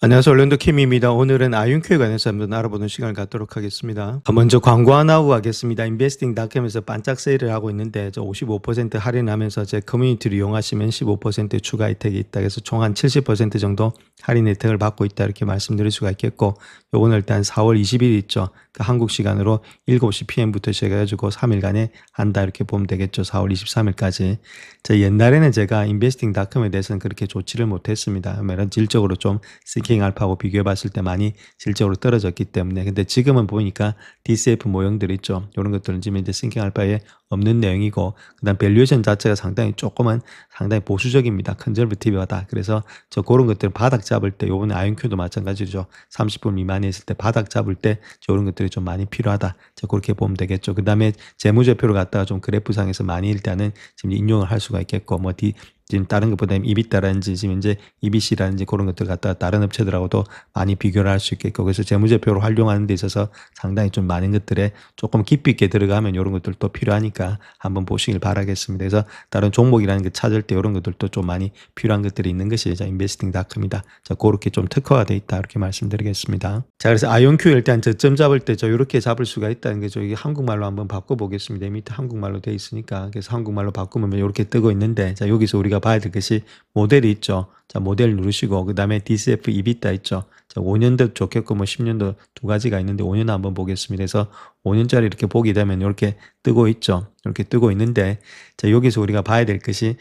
안녕하세요. orlando 킴입니다. 오늘은 아이온큐에 관해서 한번 알아보는 시간을 갖도록 하겠습니다. 먼저 광고 하나 하고 가겠습니다. investing.com에서 반짝 세일을 하고 있는데 55% 할인하면서 제 커뮤니티를 이용하시면 15% 추가 혜택이 있다. 그래서 총 한 70% 정도 할인 혜택을 받고 있다. 이렇게 말씀드릴 수가 있겠고, 요거는 일단 4월 20일 있죠. 그 한국 시간으로 7시 PM부터 시작해가지고 3일간에 한다. 이렇게 보면 되겠죠. 4월 23일까지. 옛날에는 제가 investing.com에 대해서는 그렇게 좋지를 못했습니다. 왜냐면 질적으로 좀 싱킹 알파하고 비교해 봤을 때 많이 질적으로 떨어졌기 때문에. 근데 지금은 보니까 DCF 모형들 있죠. 이런 것들은 지금 이제 싱킹 알파에 없는 내용이고, 그다음 밸류에이션 자체가 상당히 상당히 보수적입니다. 컨저버티브하다. 그래서 그런 것들은 바닥 잡을 때, 요번에 아이온큐도 마찬가지죠. 30불 미만에 있을 때 바닥 잡을 때 이런 것들이 좀 많이 필요하다. 그렇게 보면 되겠죠. 그다음에 재무제표를 갖다가 좀 그래프상에서 많이 일단은 지금 인용을 할 수가 있겠고, 지금 다른 것보다 EBITDA라든지 지금 이제 EBC라든지 그런 것들 갖다가 다른 업체들하고도 많이 비교를 할 수 있겠고, 그래서 재무제표를 활용하는 데 있어서 상당히 좀 많은 것들에 조금 깊이 있게 들어가면 이런 것들도 필요하니까 한번 보시길 바라겠습니다. 그래서 다른 종목이라는 게 찾을 때 이런 것들도 좀 많이 필요한 것들이 있는 것이 investing.com이다. 그렇게 좀 특화가 돼 있다. 이렇게 말씀드리겠습니다. 그래서 아이온큐 일단 저점 잡을 때 이렇게 잡을 수가 있다는 게 이게 한국말로 한번 바꿔보겠습니다. 밑에 한국말로 돼 있으니까. 그래서 한국말로 바꾸면 이렇게 뜨고 있는데, 여기서 우리가 봐야 될 것이 모델이 있죠. 모델 누르시고, 그 다음에 DCF EBITDA 있죠. 5년도 좋겠고 10년도 두 가지가 있는데 5년 한번 보겠습니다. 그래서 5년짜리 이렇게 보게 되면 이렇게 뜨고 있죠. 이렇게 뜨고 있는데, 여기서 우리가 봐야 될 것이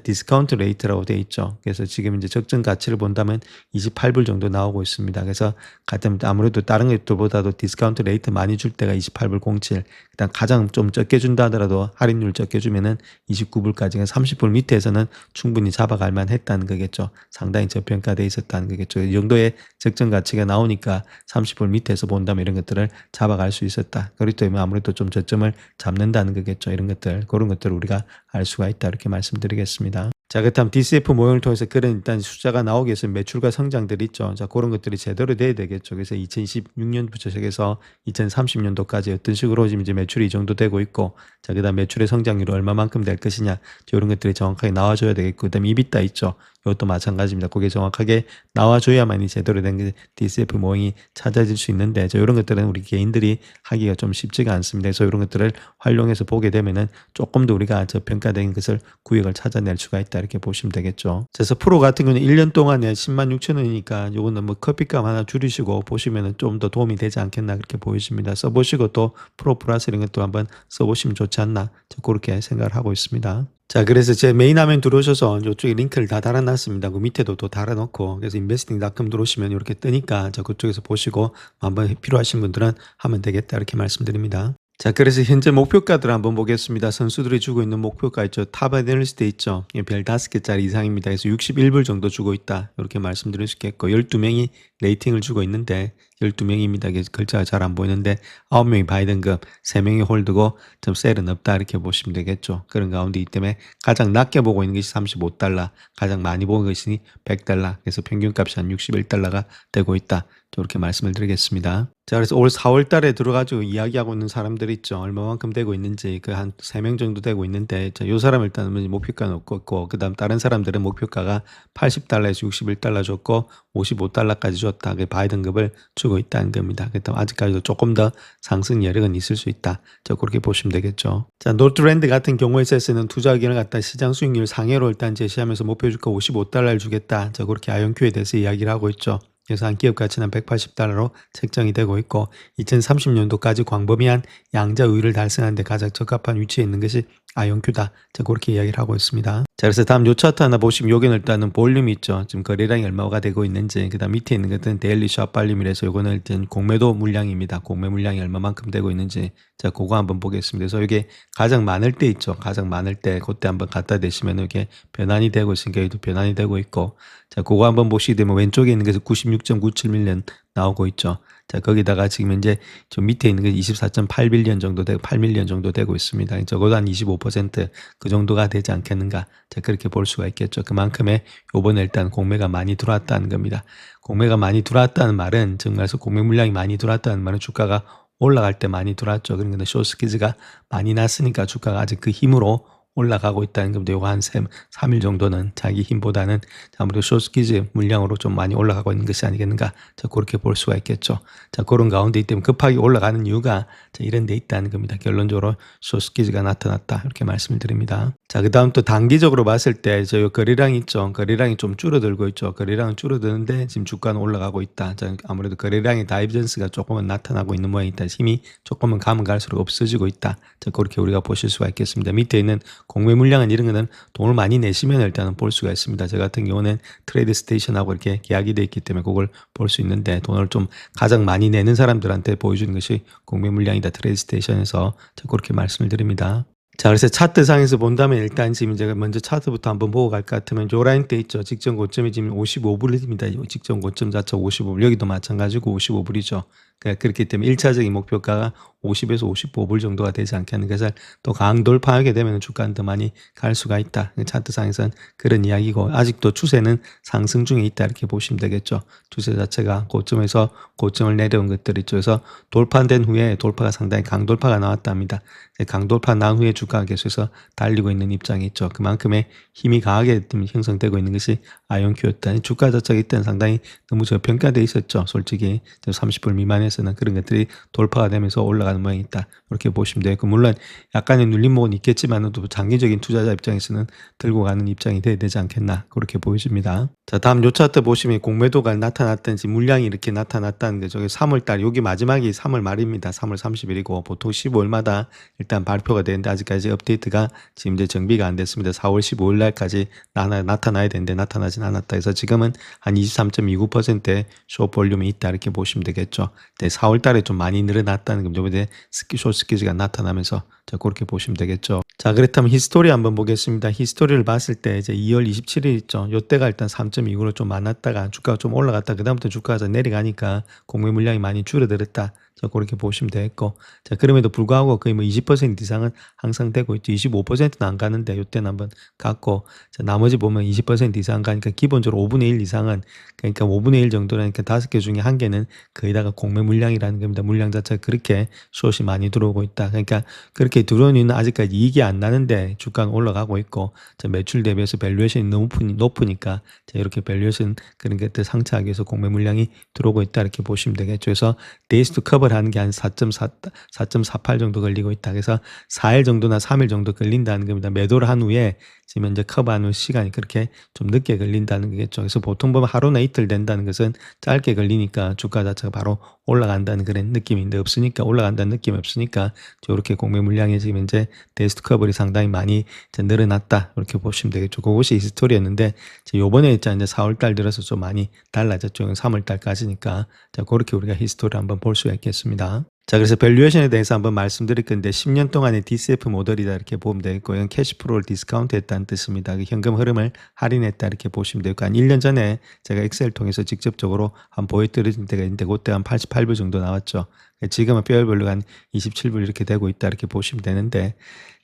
디스카운트 레이트라고 되어 있죠. 그래서 지금 이제 적정 가치를 본다면 28불 정도 나오고 있습니다. 그래서 같은 아무래도 다른 것들보다도 디스카운트 레이트 많이 줄 때가 28불 07. 일단 가장 좀 적게 준다 하더라도 할인율 적게 주면은 29불까지 30불 밑에서는 충분히 잡아갈 만했다는 거겠죠. 상당히 저평가되어 있었다는 거겠죠. 이 정도의 적정 가치가 나오니까 30불 밑에서 본다면 이런 것들을 잡아갈 수 있었다. 그렇기 때문에 아무래도 좀 저점을 잡는다는 거겠죠. 이런 것들, 그런 것들을 우리가 알 수가 있다. 이렇게 말씀드리겠습니다. 그렇다면 DCF 모형을 통해서 그런 일단 숫자가 나오기 위해서 매출과 성장들이 있죠. 그런 것들이 제대로 돼야 되겠죠. 그래서 2026년부터 시작해서 2030년도까지 어떤 식으로 지금 이제 매출이 이 정도 되고 있고, 그다음 매출의 성장률이 얼마만큼 될 것이냐, 이런 것들이 정확하게 나와줘야 되겠고, 그다음에 EBITDA 있죠. 이것도 마찬가지입니다. 그게 정확하게 나와줘야만이 제대로 된 DCF 모형이 찾아질 수 있는데, 이런 것들은 우리 개인들이 하기가 좀 쉽지가 않습니다. 그래서 이런 것들을 활용해서 보게 되면은 조금 더 우리가 저평가된 것을 구역을 찾아낼 수가 있다. 이렇게 보시면 되겠죠. 그래서 프로 같은 경우는 1년 동안에 106,000원이니까 요거는 커피값 하나 줄이시고 보시면은 좀 더 도움이 되지 않겠나 그렇게 보여집니다. 써보시고 또 프로 플러스 이런 것도 한번 써보시면 좋지 않나 그렇게 생각을 하고 있습니다. 그래서 제 메인 화면 들어오셔서 이쪽에 링크를 다 달아놨습니다. 그 밑에도 또 달아놓고, 그래서 investing.com 들어오시면 이렇게 뜨니까 그쪽에서 보시고 한번 필요하신 분들은 하면 되겠다. 이렇게 말씀드립니다. 그래서 현재 목표가들 한번 보겠습니다. 선수들이 주고 있는 목표가 있죠. 탑 애널리스트 있죠. 별 5개짜리 이상입니다. 그래서 61불 정도 주고 있다. 이렇게 말씀드릴 수 있겠고, 12명이 레이팅을 주고 있는데 12명입니다. 글자가 잘 안 보이는데 9명이 바이든급, 3명이 홀드고 좀 셀은 없다. 이렇게 보시면 되겠죠. 그런 가운데이기 때문에 가장 낮게 보고 있는 것이 35달러, 가장 많이 보고 있는 것이 100달러, 그래서 평균값이 한 61달러가 되고 있다. 이렇게 말씀을 드리겠습니다. 그래서 올 4월 달에 들어가지고 이야기하고 있는 사람들 있죠. 얼마만큼 되고 있는지, 한 3명 정도 되고 있는데, 요 사람 일단은 목표가는 없고, 그 다음 다른 사람들은 목표가가 80달러에서 61달러 줬고, 55달러까지 줬다. 그 바이든급을 주고 있다는 겁니다. 그렇다면 아직까지도 조금 더 상승 여력은 있을 수 있다. 그렇게 보시면 되겠죠. 노트랜드 같은 경우에 있어서는 투자 의견을 갖다 시장 수익률 상회로 일단 제시하면서 목표주가 55달러를 주겠다. 그렇게 아이온큐에 대해서 이야기를 하고 있죠. 그래서 한 기업 가치는 180달러로 책정이 되고 있고, 2030년도까지 광범위한 양자 우위를 달성하는 데 가장 적합한 위치에 있는 것이 아이온큐다. 그렇게 이야기를 하고 있습니다. 그래서 다음 요 차트 하나 보시면 여기는 일단은 볼륨이 있죠. 지금 거래량이 얼마가 되고 있는지, 그다음 밑에 있는 것은 데일리 샵 발륨이라서 요거는 일단 공매도 물량입니다. 공매 물량이 얼마만큼 되고 있는지 그거 한번 보겠습니다. 그래서 이게 가장 많을 때 있죠. 가장 많을 때 그때 한번 갖다 대시면 이게 변환이 되고 있으니까 여기도 변환이 되고 있고, 그거 한번 보시게 되면 왼쪽에 있는 것은 96.97밀리언 나오고 있죠. 거기다가 지금 이제 좀 밑에 있는 게 24.8빌리언 정도 되고 8밀리언 정도 되고 있습니다. 적어도 한 25%그 정도가 되지 않겠는가. 그렇게 볼 수가 있겠죠. 그만큼의 요번에 일단 공매가 많이 들어왔다는 겁니다. 공매가 많이 들어왔다는 말은, 정말서 공매 물량이 많이 들어왔다는 말은 주가가 올라갈 때 많이 들어왔죠. 그러니까 쇼스키즈가 많이 났으니까 주가가 아직 그 힘으로 올라가고 있다는 겁니다. 요거 한 3일 정도는 자기 힘보다는 아무래도 숏스키즈 물량으로 좀 많이 올라가고 있는 것이 아니겠는가. 자, 그렇게 볼 수가 있겠죠. 자, 그런 가운데 있기 때문에 급하게 올라가는 이유가 자, 이런 데 있다는 겁니다. 결론적으로 숏스키즈가 나타났다. 이렇게 말씀을 드립니다. 자, 그 다음 또 단기적으로 봤을 때 저 거래량 있죠. 거래량이 좀 줄어들고 있죠. 거래량은 줄어드는데 지금 주가는 올라가고 있다. 자, 아무래도 거래량의 다이버전스가 조금은 나타나고 있는 모양이다. 힘이 조금은 가면 갈수록 없어지고 있다. 자, 그렇게 우리가 보실 수가 있겠습니다. 밑에 있는 공매 물량은 이런 거는 돈을 많이 내시면 일단은 볼 수가 있습니다. 저 같은 경우는 트레이드 스테이션하고 이렇게 계약이 돼 있기 때문에 그걸 볼 수 있는데 돈을 좀 가장 많이 내는 사람들한테 보여주는 것이 공매 물량이다. 트레이드 스테이션에서 자, 그렇게 말씀을 드립니다. 자, 그래서 차트상에서 본다면 일단 지금 제가 먼저 차트부터 한번 보고 갈 것 같으면 요 라인 때 있죠. 직전 고점이 지금 55불입니다. 직전 고점 자체가 55불. 여기도 마찬가지고 55불이죠. 그러니까 그렇기 때문에 1차적인 목표가가 50에서 55불 정도가 되지 않겠는가 해서 또 강돌파하게 되면 주가는 더 많이 갈 수가 있다. 차트상에서는 그런 이야기고 아직도 추세는 상승 중에 있다 이렇게 보시면 되겠죠. 추세 자체가 고점에서 고점을 내려온 것들 있죠. 그래서 돌파된 후에 돌파가 상당히 강돌파가 나왔답니다. 강돌파 난 후에 주가가 계속해서 달리고 있는 입장이 있죠. 그만큼의 힘이 강하게 형성되고 있는 것이 아이온큐였다. 주가 자체가 이때는 상당히 너무 저평가되어 있었죠. 솔직히 30불 미만에서는 그런 것들이 돌파가 되면서 올라가는 모양이 있다. 이렇게 보시면 되고 물론 약간의 눌림목은 있겠지만 또 장기적인 투자자 입장에서는 들고 가는 입장이 돼야 되지 않겠나 그렇게 보여집니다. 자, 다음 요 차트 보시면 공매도가 나타났든지 물량이 이렇게 나타났다는 거죠. 3월달 여기 마지막이 3월 말입니다. 3월 30일이고 보통 15일마다 일단 발표가 되는데 아직까지 업데이트가 지금 이제 정비가 안 됐습니다. 4월 15일 날까지 나타나야 되는데 나타나진 않았다 해서 지금은 한 23.29%의 숏 볼륨이 있다 이렇게 보시면 되겠죠. 네, 4월 달에 좀 많이 늘어났다는 겁니다. 이번에 숏 스키즈가 나타나면서 자, 그렇게 보시면 되겠죠. 자, 그렇다면 히스토리 한번 보겠습니다. 히스토리를 봤을 때 이제 2월 27일 있죠. 요때가 일단 3.29로 좀 많았다가 주가가 좀 올라갔다 그다음부터 주가가 내려가니까 공매 물량이 많이 줄어들었다. 자, 그렇게 보시면 되겠고. 자, 그럼에도 불구하고 거의 뭐 20% 이상은 항상 되고 있죠. 25%는 안 가는데 요때는 한번 갔고. 자, 나머지 보면 20% 이상 가니까 기본적으로 5분의 1 이상은 그러니까 5분의 1 정도라니까 5개 중에 1개는 거의다가 공매 물량이라는 겁니다. 물량 자체가 그렇게 숏이 많이 들어오고 있다. 그러니까 그렇게 들어오는 이유는 아직까지 이익이 안 나는데 주가는 올라가고 있고 자, 매출 대비해서 밸류에이션이 너무 높으니까 자, 이렇게 밸류에이션 그런 것들 상쇄하기 위해서 공매 물량이 들어오고 있다 이렇게 보시면 되겠죠. 그래서 데이스 투 커버 하는 게 한 4.48 정도 걸리고 있다. 그래서 4일 정도나 3일 정도 걸린다는 겁니다. 매도를 한 후에 지금 이제 커버하는 시간이 그렇게 좀 늦게 걸린다는 거겠죠. 그래서 보통 보면 하루나 이틀 된다는 것은 짧게 걸리니까 주가 자체가 바로 올라간다는 그런 느낌인데 없으니까 올라간다는 느낌이 없으니까 이렇게 공매 물량이 지금 이제 데이스 투 커버이 상당히 많이 이제 늘어났다 이렇게 보시면 되겠죠. 그것이 히스토리였는데 요번에 이제 4월 달 들어서 좀 많이 달라졌죠. 3월 달까지니까 자, 그렇게 우리가 히스토리 한번 볼 수가 있겠습니다. 자, 그래서 밸류에이션에 대해서 한번 말씀드릴 건데 10년 동안의 DCF 모델이다 이렇게 보면 되겠고 이건 캐시프로를 디스카운트 했다는 뜻입니다. 현금 흐름을 할인했다 이렇게 보시면 되고 한 1년 전에 제가 엑셀 통해서 직접적으로 한번 보여드린 때가 있는데 그때 한 88불 정도 나왔죠. 지금은 페어밸류가 한 27불 이렇게 되고 있다 이렇게 보시면 되는데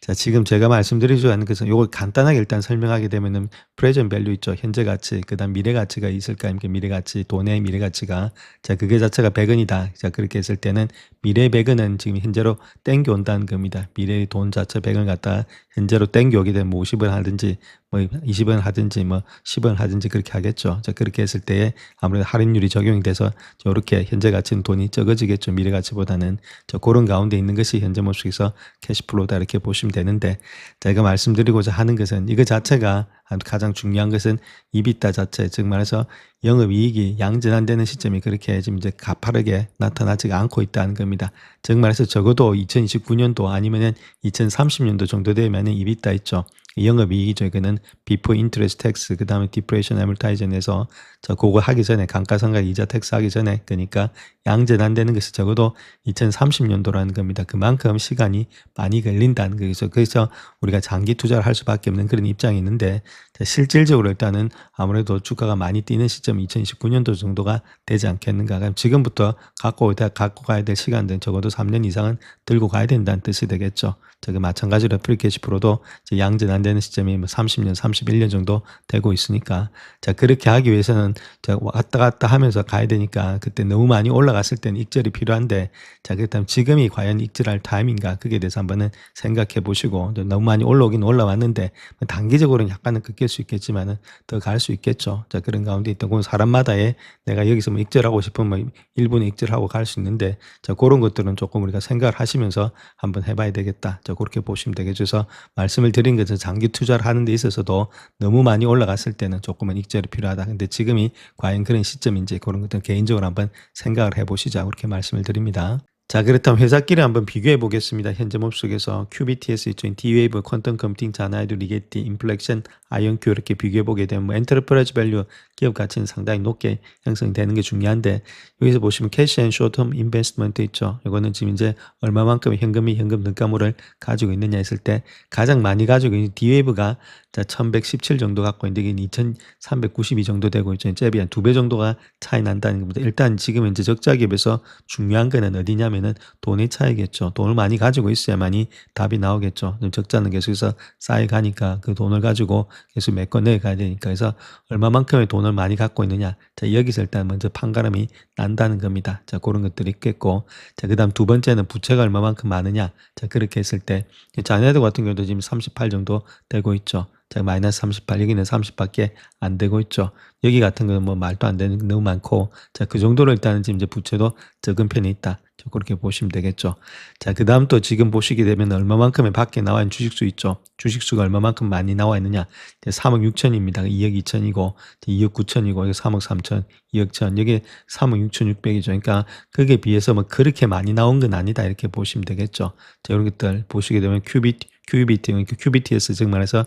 자, 지금 제가 말씀드리지 않는 것은 요걸 간단하게 일단 설명하게 되면은 프레젠 밸류 있죠. 현재 가치, 그다음 미래 가치가 있을까? 아니면 미래 가치, 돈의 미래 가치가 자, 그게 자체가 100원이다. 자, 그렇게 했을 때는 미래 100원은 지금 현재로 땡겨 온다는 겁니다. 미래의 돈 자체 100원 갖다가 현재로 땡겨 오게 되면 50원 하든지 뭐 20원 하든지 뭐 10원 하든지 그렇게 하겠죠. 자, 그렇게 했을 때에 아무래도 할인율이 적용이 돼서 이렇게 현재 가치는 돈이 적어지겠죠. 미래 가치보다는. 자, 그런 가운데 있는 것이 현재 모습에서 캐시플로우다 이렇게 보시면 되는데 제가 말씀드리고자 하는 것은 이거 자체가 가장 중요한 것은 이비타 자체, 즉 말해서 영업이익이 양전환되는 시점이 그렇게 지금 이제 가파르게 나타나지가 않고 있다는 겁니다. 즉 말해서 적어도 2029년도 아니면은 2030년도 정도 되면 이비타 있죠. 영업이익이죠. 이거는 비포 인트레스트 텍스 그 다음에 디프레이션 애물타이전에서 저 그거 하기 전에 감가상각 이자 텍스 하기 전에 그러니까 양전환되는 것이 적어도 2030년도라는 겁니다. 그만큼 시간이 많이 걸린다는 거죠. 그래서 우리가 장기 투자를 할 수밖에 없는 그런 입장이 있는데 실질적으로 일단은 아무래도 주가가 많이 뛰는 시점 2029년도 정도가 되지 않겠는가. 그럼 지금부터 갖고 가야 될 시간들은 적어도 3년 이상은 들고 가야 된다는 뜻이 되겠죠. 저게 마찬가지로 프리캐시 프로도 양전환 안 되는 시점이 뭐 30년, 31년 정도 되고 있으니까 자 그렇게 하기 위해서는 자 왔다 갔다 하면서 가야 되니까 그때 너무 많이 올라갔을 때는 익절이 필요한데 자 그렇다면 지금이 과연 익절할 타임인가 그게 대해서 한번은 생각해 보시고 너무 많이 올라오긴 올라왔는데 단기적으로는 약간은 꺾일 수 있겠지만은 더 갈 수 있겠죠. 자 그런 가운데 있던 건 사람마다의 내가 여기서 뭐 익절하고 싶으면 뭐 1분에 익절하고 갈 수 있는데 자 그런 것들은 조금 우리가 생각을 하시면서 한번 해봐야 되겠다. 자 그렇게 보시면 되겠죠. 그래서 말씀을 드린 것은 장기 투자를 하는 데 있어서도 너무 많이 올라갔을 때는 조금은 익절이 필요하다. 근데 지금이 과연 그런 시점인지 그런 것들 개인적으로 한번 생각을 해보시자 그렇게 말씀을 드립니다. 자 그렇다면 회사끼리 한번 비교해 보겠습니다. 현재 몹속에서 QBTS 있죠. D-Wave, 퀀텀 컴퓨팅, 자나이드, 리게티, 인플렉션, 아이온큐 이렇게 비교해 보게 되면 뭐 엔터프라이즈 밸류 기업 가치는 상당히 높게 형성되는 게 중요한데 여기서 보시면 캐시 앤 쇼텀 인베스트먼트 있죠. 이거는 지금 이제 얼마만큼 현금이 현금 등가물을 가지고 있느냐 했을 때 가장 많이 가지고 있는 D-Wave가 자 1117 정도 갖고 있는데 이게 2392 정도 되고 있죠. 잽이 한 2배 정도가 차이 난다는 겁니다. 일단 지금 이제 적자 기업에서 중요한 거는 어디냐면은 돈의 차이겠죠. 돈을 많이 가지고 있어야만이 답이 나오겠죠. 적자는 계속해서 쌓여가니까 그 돈을 가지고 계속 메꿔내 가야 되니까 그래서 얼마만큼의 돈을 많이 갖고 있느냐. 자 여기서 일단 먼저 판가름이 난다는 겁니다. 자 그런 것들이 있겠고 자 그다음 두 번째는 부채가 얼마만큼 많으냐. 자 그렇게 했을 때 자녀들 같은 경우도 지금 38 정도 되고 있죠. 자 마이너스 38 여기는 30밖에 안 되고 있죠. 여기 같은 거는 뭐 말도 안 되는 너무 많고 자 그 정도로 일단은 지금 이제 부채도 적은 편에 있다. 그렇게 보시면 되겠죠. 자, 그 다음 또 지금 보시게 되면 얼마만큼의 밖에 나와 있는 주식수 있죠. 주식수가 얼마만큼 많이 나와 있느냐. 3억 6천입니다. 2억 2천이고, 2억 9천이고, 여기 3억 3천, 2억 천, 여기 3억 6천 6백이죠. 그러니까 그게 비해서 뭐 그렇게 많이 나온 건 아니다. 이렇게 보시면 되겠죠. 자, 이런 것들 보시게 되면 QBTS 즉 말해서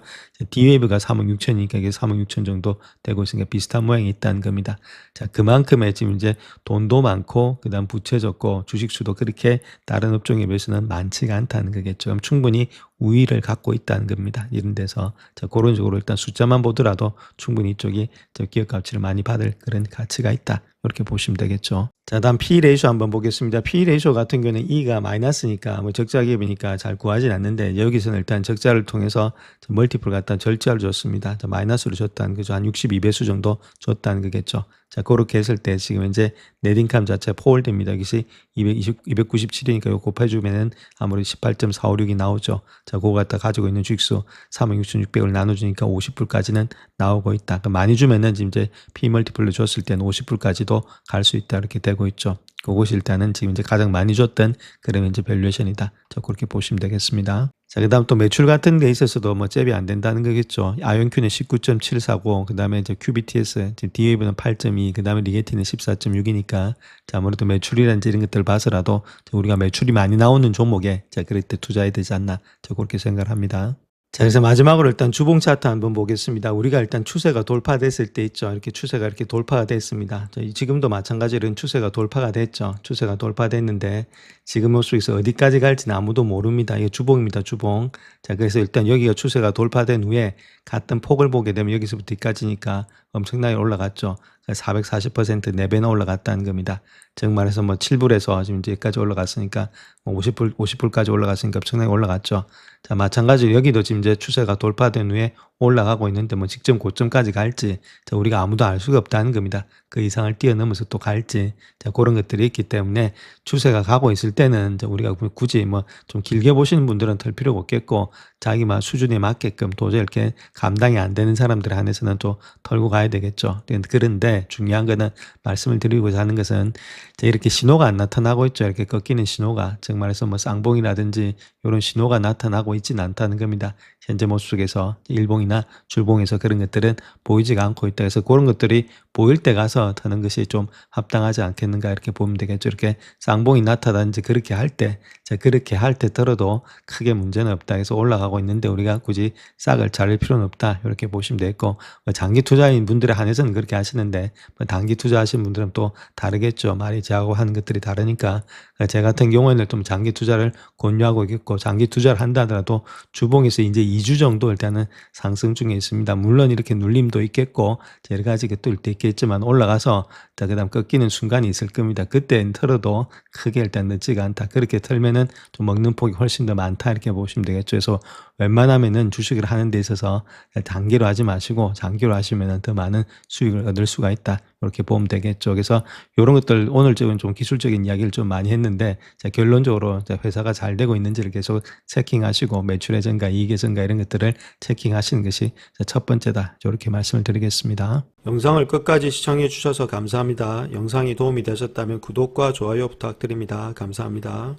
D-Wave가 3억 6천이니까 이게 3억 6천 정도 되고 있으니까 비슷한 모양이 있다는 겁니다. 자, 그만큼의 지금 이제 돈도 많고 그다음 부채 적고 주식수도 그렇게 다른 업종에 비해서는 많지가 않다는 거겠죠. 그럼 충분히 우위를 갖고 있다는 겁니다. 이런 데서 자, 그런 식으로 일단 숫자만 보더라도 충분히 이쪽이 저 기업 가치를 많이 받을 그런 가치가 있다. 이렇게 보시면 되겠죠. 자, 다음 P 레이쇼 한번 보겠습니다. P 레이쇼 같은 경우는 E가 마이너스니까 뭐 적자 기업이니까 잘 구하진 않는데 여기서는 일단 적자를 통해서 멀티플 갖다 절자를 줬습니다. 자, 마이너스로 줬다는 거죠. 한 62배수 정도 줬다는 거겠죠. 자, 그렇게 했을 때 지금 이제 넷인컴 자체 포홀드입니다. 여기서 297이니까 이거 곱해주면은 아무래도 18.456이 나오죠. 자, 그거 갖다 가지고 있는 주식수 36,600을 나눠주니까 50불까지는 나오고 있다. 그러니까 많이 주면은 지금 이제 P 멀티플로 줬을 때는 50불까지도 갈 수 있다. 이렇게 되고 있죠. 그것이 일단은 지금 이제 가장 많이 줬던 그런 이제 밸류에이션이다. 자, 그렇게 보시면 되겠습니다. 자, 그 다음 또 매출 같은 데 있어서도 뭐 잽이 안 된다는 거겠죠. 아이온큐는 19.749, 그 다음에 이제 QBTS, 지금 D-Wave는 8.2, 그 다음에 리게티는 14.6이니까, 자, 아무래도 매출이라든지 이런 것들 봐서라도 우리가 매출이 많이 나오는 종목에, 자, 그럴 때 투자해야 되지 않나, 자, 그렇게 생각을 합니다. 자, 그래서 마지막으로 일단 주봉 차트 한번 보겠습니다. 우리가 일단 추세가 돌파됐을 때 있죠. 이렇게 추세가 이렇게 돌파가 됐습니다. 지금도 마찬가지로 이런 추세가 돌파가 됐죠. 추세가 돌파됐는데 지금 모습에서 어디까지 갈지는 아무도 모릅니다. 이게 주봉입니다. 주봉. 자, 그래서 일단 여기가 추세가 돌파된 후에 같은 폭을 보게 되면 여기서부터 여기까지니까 엄청나게 올라갔죠. 440% 4배나 올라갔다는 겁니다. 즉 말해서 뭐 7불에서 지금 여기까지 올라갔으니까 뭐 50불까지 올라갔으니까 엄청나게 올라갔죠. 자, 마찬가지로 여기도 지금 이제 추세가 돌파된 후에 올라가고 있는데 뭐 직전 고점까지 갈지 자, 우리가 아무도 알 수가 없다는 겁니다. 그 이상을 뛰어넘어서 또 갈지 자, 그런 것들이 있기 때문에 추세가 가고 있을 때는 우리가 굳이 뭐 좀 길게 보시는 분들은 털 필요가 없겠고 자기만 수준에 맞게끔 도저히 이렇게 감당이 안 되는 사람들 한해서는 또 털고 가야 되겠죠. 그런데 중요한 거는 말씀을 드리고자 하는 것은 이렇게 신호가 안 나타나고 있죠. 이렇게 꺾이는 신호가 즉 말해서 뭐 쌍봉이라든지 이런 신호가 나타나고 있지는 않다는 겁니다. 현재 모습 속에서 일봉이나 줄봉에서 그런 것들은 보이지가 않고 있다. 그래서 그런 것들이 보일 때 가서 터는 것이 좀 합당하지 않겠는가 이렇게 보면 되겠죠. 이렇게 쌍봉이 나타나든지 그렇게 할 때, 자 그렇게 할 때 들어도 크게 문제는 없다. 그래서 올라가고 있는데 우리가 굳이 싹을 자를 필요는 없다. 이렇게 보시면 되겠고 장기 투자인 분들에 한해서는 그렇게 하시는데 단기 투자하시는 분들은 또 다르겠죠. 말이 저하고 하는 것들이 다르니까 제 같은 경우에는 좀 장기 투자를 권유하고 있겠고, 장기 투자를 한다 하더라도 주봉에서 이제 2주 정도 일단은 상승 중에 있습니다. 물론 이렇게 눌림도 있겠고 여러 가지 또 있겠지만 올라가서 자 그다음 꺾이는 순간이 있을 겁니다. 그때 틀어도 크게 일단 늦지가 않다. 그렇게 틀면은 좀 먹는 폭이 훨씬 더 많다 이렇게 보시면 되겠죠. 그래서 웬만하면은 주식을 하는 데 있어서 단기로 하지 마시고 장기로 하시면은 더 많은 수익을 얻을 수가 있다. 이렇게 보면 되겠죠. 그래서 이런 것들 오늘 좀 기술적인 이야기를 좀 많이 했는데 자, 결론적으로 회사가 잘 되고 있는지를 계속 체킹하시고 매출의 증가, 이익의 증가 이런 것들을 체킹하시는 것이 첫 번째다. 이렇게 말씀을 드리겠습니다. 영상을 끝까지 시청해 주셔서 감사합니다. 영상이 도움이 되셨다면 구독과 좋아요 부탁드립니다. 감사합니다.